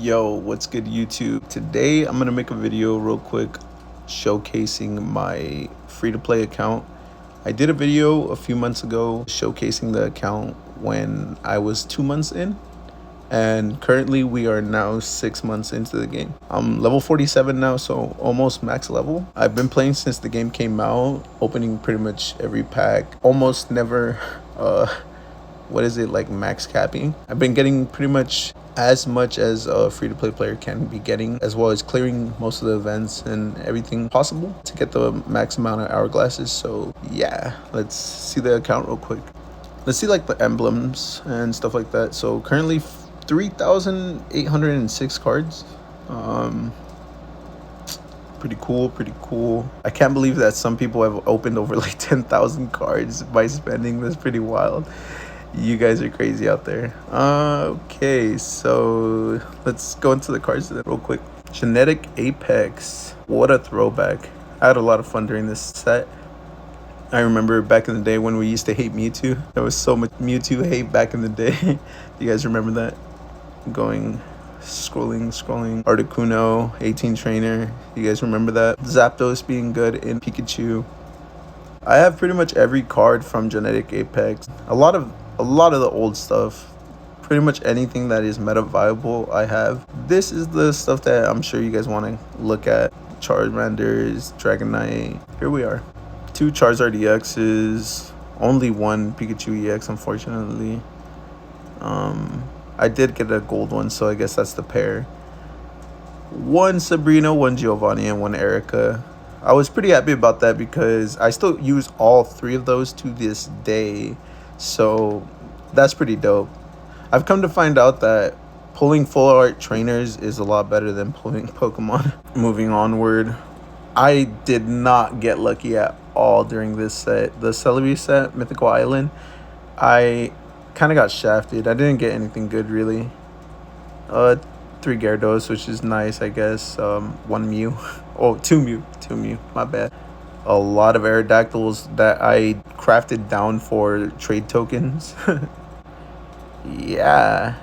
Yo, what's good YouTube? Today I'm gonna make a video real quick showcasing my free-to-play account. I did a video a few months ago showcasing the account when I was 2 months in, and currently we are now 6 months into the game. I'm level 47 now, so almost max level. I've been playing since the game came out, opening pretty much every pack, almost never like max capping. I've been getting pretty much as a free-to-play player can be getting, as well as clearing most of the events and everything possible to get the max amount of hourglasses. So yeah, let's see the account real quick. Let's see like the emblems and stuff like that. So currently 3,806 cards. Pretty cool. I can't believe that some people have opened over like 10,000 cards by spending. That's pretty wild. You guys are crazy out there. Okay, so let's go into the cards real quick. Genetic Apex. What a throwback. I had a lot of fun during this set. I remember back in the day when we used to hate Mewtwo. There was so much Mewtwo hate back in the day. You guys remember that? Scrolling. Articuno, 18 trainer. You guys remember that? Zapdos being good in Pikachu. I have pretty much every card from Genetic Apex. A lot of the old stuff. Pretty much anything that is meta viable I have. This is the stuff that I'm sure you guys want to look at. Charmanders, Dragonite. Here we are. 2 Charizard EXs. Only 1 Pikachu EX, unfortunately. I did get a gold one, so I guess that's the pair. 1 Sabrina, 1 Giovanni, and 1 Erica. I was pretty happy about that because I still use all 3 of those to this day. So that's pretty dope. I've come to find out that pulling full art trainers is a lot better than pulling Pokemon. Moving onward, I did not get lucky at all during this set. The Celebi set, Mythical Island, I kind of got shafted. I didn't get anything good really. 3 Gyarados, which is nice, I guess. 1 Mew. Oh, 2 Mew. My bad. A lot of Aerodactyls that I crafted down for trade tokens. Yeah.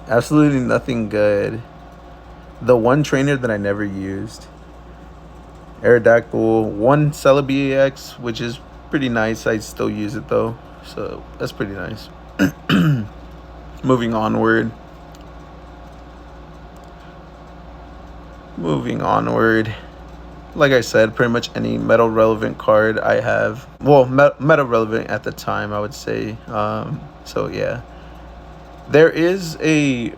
Absolutely nothing good. The 1 trainer that I never used. Aerodactyl. 1 Celebi EX, which is pretty nice. I still use it though. So that's pretty nice. Moving onward. Like I said, pretty much any meta relevant card I have. Well, meta relevant at the time, I would say. So yeah, there is a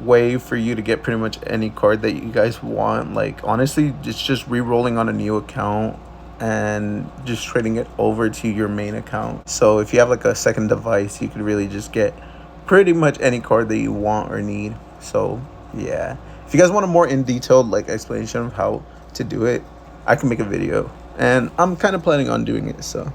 way for you to get pretty much any card that you guys want. Like honestly, it's just re-rolling on a new account and just trading it over to your main account. So if you have like a second device, you could really just get pretty much any card that you want or need. So yeah, if you guys want a more in detailed like explanation of how to do it, I can make a video, and I'm kind of planning on doing it, so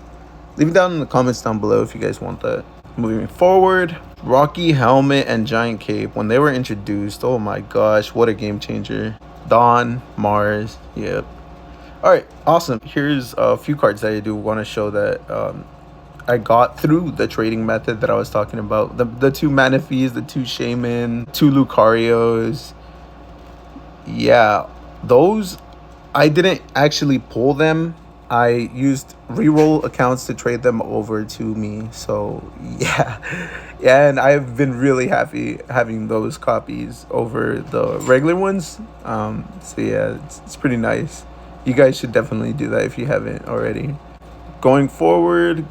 leave it down in the comments down below if you guys want that. Moving forward, Rocky Helmet and Giant Cape, when they were introduced, oh my gosh, what a game changer. Dawn, Mars, yep. All right, awesome. Here's a few cards that I do want to show that I got through the trading method that I was talking about. The 2 Manaphy's, the 2 Shaman, 2 Lucarios. Yeah, those I didn't actually pull them. I used reroll accounts to trade them over to me. So yeah, and I've been really happy having those copies over the regular ones. So yeah, it's pretty nice. You guys should definitely do that if you haven't already. Going forward,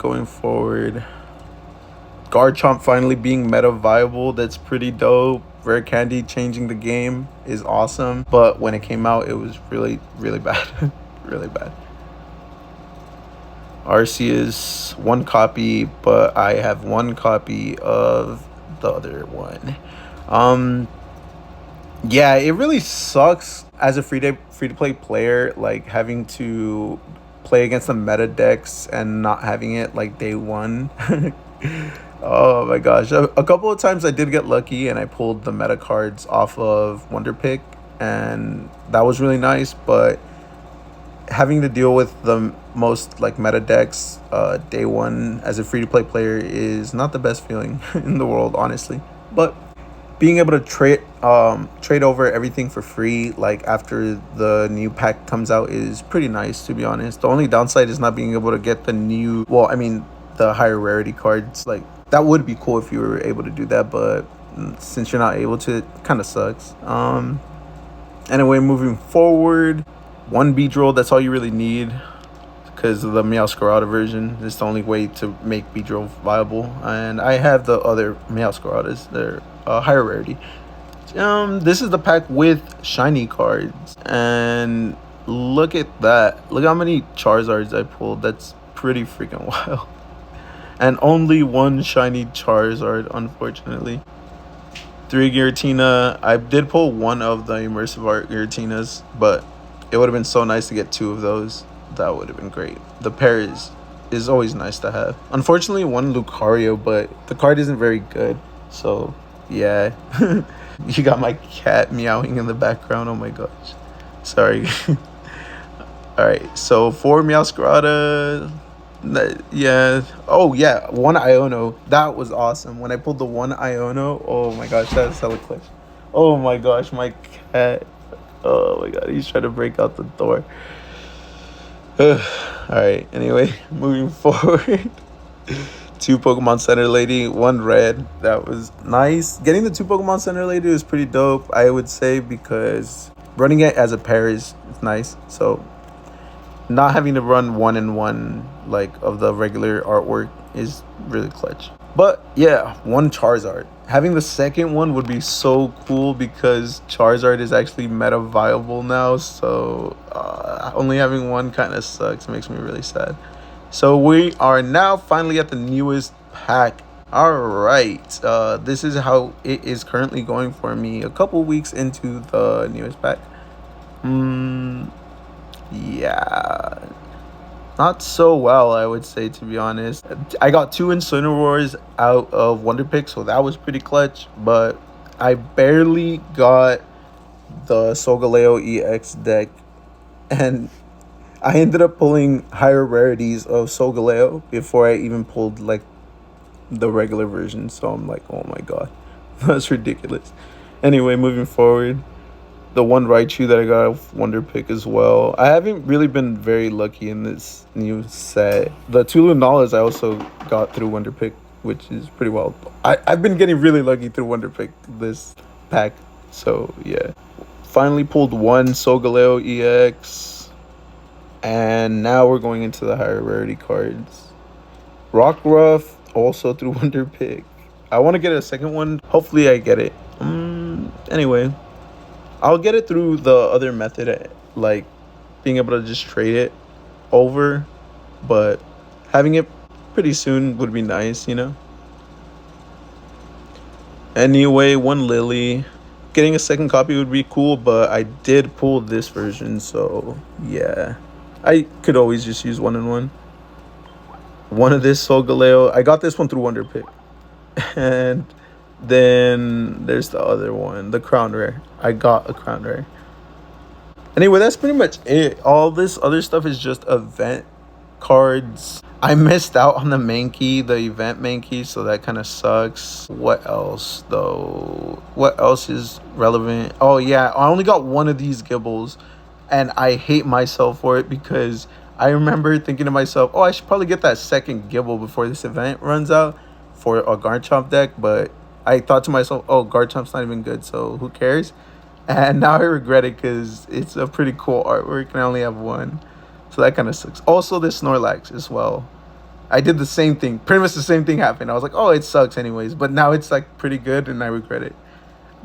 Garchomp finally being meta viable. That's pretty dope. Rare Candy changing the game is awesome, but when it came out, it was really bad. Really bad. Arceus, 1 copy, but I have 1 copy of the other one. Yeah, it really sucks as a free to play player, like having to play against the meta decks and not having it like day 1. Oh my gosh, a couple of times I did get lucky and I pulled the meta cards off of Wonder Pick, and that was really nice, but having to deal with the most like meta decks day 1 as a free to play player is not the best feeling in the world, honestly. But being able to trade over everything for free like after the new pack comes out is pretty nice, to be honest. The only downside is not being able to get the new, well, I mean, the higher rarity cards. Like that would be cool if you were able to do that, but since you're not able to, it kind of sucks. Anyway, moving forward, one Beedrill, that's all you really need, because the Meowscarada version is the only way to make Beedrill viable. And I have the other Meowscaradas. They're higher rarity. This is the pack with shiny cards, and look at that. Look how many Charizards I pulled. That's pretty freaking wild. And only one shiny Charizard, unfortunately. 3 Giratina. I did pull one of the immersive art Giratinas, but it would have been so nice to get 2 of those. That would have been great. The pair is always nice to have. Unfortunately, one Lucario, but the card isn't very good. So, yeah. You got my cat meowing in the background. Oh my gosh. Sorry. Alright, so 4 Meowscarada. Yeah. Oh, yeah. 1 Iono. That was awesome. When I pulled the 1 Iono, oh my gosh, that's hella clutch. Oh my gosh, my cat. Oh my god, he's trying to break out the door. Alright, anyway, moving forward. 2 Pokemon Center Lady, 1 red. That was nice. Getting the 2 Pokemon Center Lady was pretty dope, I would say, because running it as a pair is nice. So not having to run 1 and 1 like of the regular artwork is really clutch. But yeah, 1 Charizard. Having the second one would be so cool because Charizard is actually meta viable now. So only having 1 kind of sucks. Makes me really sad. So we are now finally at the newest pack. All right. This is how it is currently going for me a couple weeks into the newest pack. Yeah. Not so well, I would say, to be honest. I got 2 Incineroars out of Wonder Pick, so that was pretty clutch. But I barely got the Solgaleo EX deck. And I ended up pulling higher rarities of Solgaleo before I even pulled, like, the regular version. So I'm like, oh my god. That's ridiculous. Anyway, moving forward. The 1 Raichu that I got off Wonder Pick as well. I haven't really been very lucky in this new set. The 2 Lunalas I also got through Wonder Pick, which is pretty wild. I've been getting really lucky through Wonder Pick this pack. So, yeah. Finally pulled 1 Solgaleo EX. And now we're going into the higher rarity cards. Rockruff, also through Wonder Pick. I want to get a second one. Hopefully I get it. Anyway. I'll get it through the other method, like being able to just trade it over, but having it pretty soon would be nice, you know? Anyway, 1 Lily. Getting a second copy would be cool, but I did pull this version, so yeah. I could always just use 1 and 1. 1 of this Solgaleo. I got this one through Wonder Pick. And then there's the other one, the Crown Rare. I got a Crown Rare. Anyway, that's pretty much it. All this other stuff is just event cards. I missed out on the Mankey, the event Mankey, so that kind of sucks. What else, though? What else is relevant? Oh, yeah, I only got 1 of these Gibbles, and I hate myself for it because I remember thinking to myself, oh, I should probably get that second Gibble before this event runs out for a Garchomp deck, but I thought to myself, oh, Garchomp's not even good, so who cares? And now I regret it because it's a pretty cool artwork and I only have 1. So that kind of sucks. Also, this Snorlax as well. I did the same thing. Pretty much the same thing happened. I was like, oh, it sucks anyways. But now it's like pretty good and I regret it.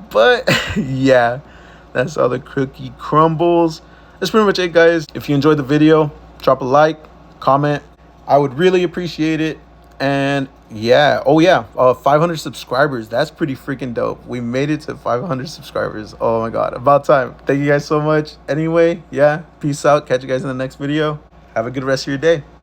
But yeah, that's all the cookie crumbles. That's pretty much it, guys. If you enjoyed the video, drop a like, comment. I would really appreciate it. And yeah, oh yeah, 500 subscribers. That's pretty freaking dope. We made it to 500 subscribers. Oh my god, about time. Thank you guys so much. Anyway, yeah, peace out. Catch you guys in the next video. Have a good rest of your day.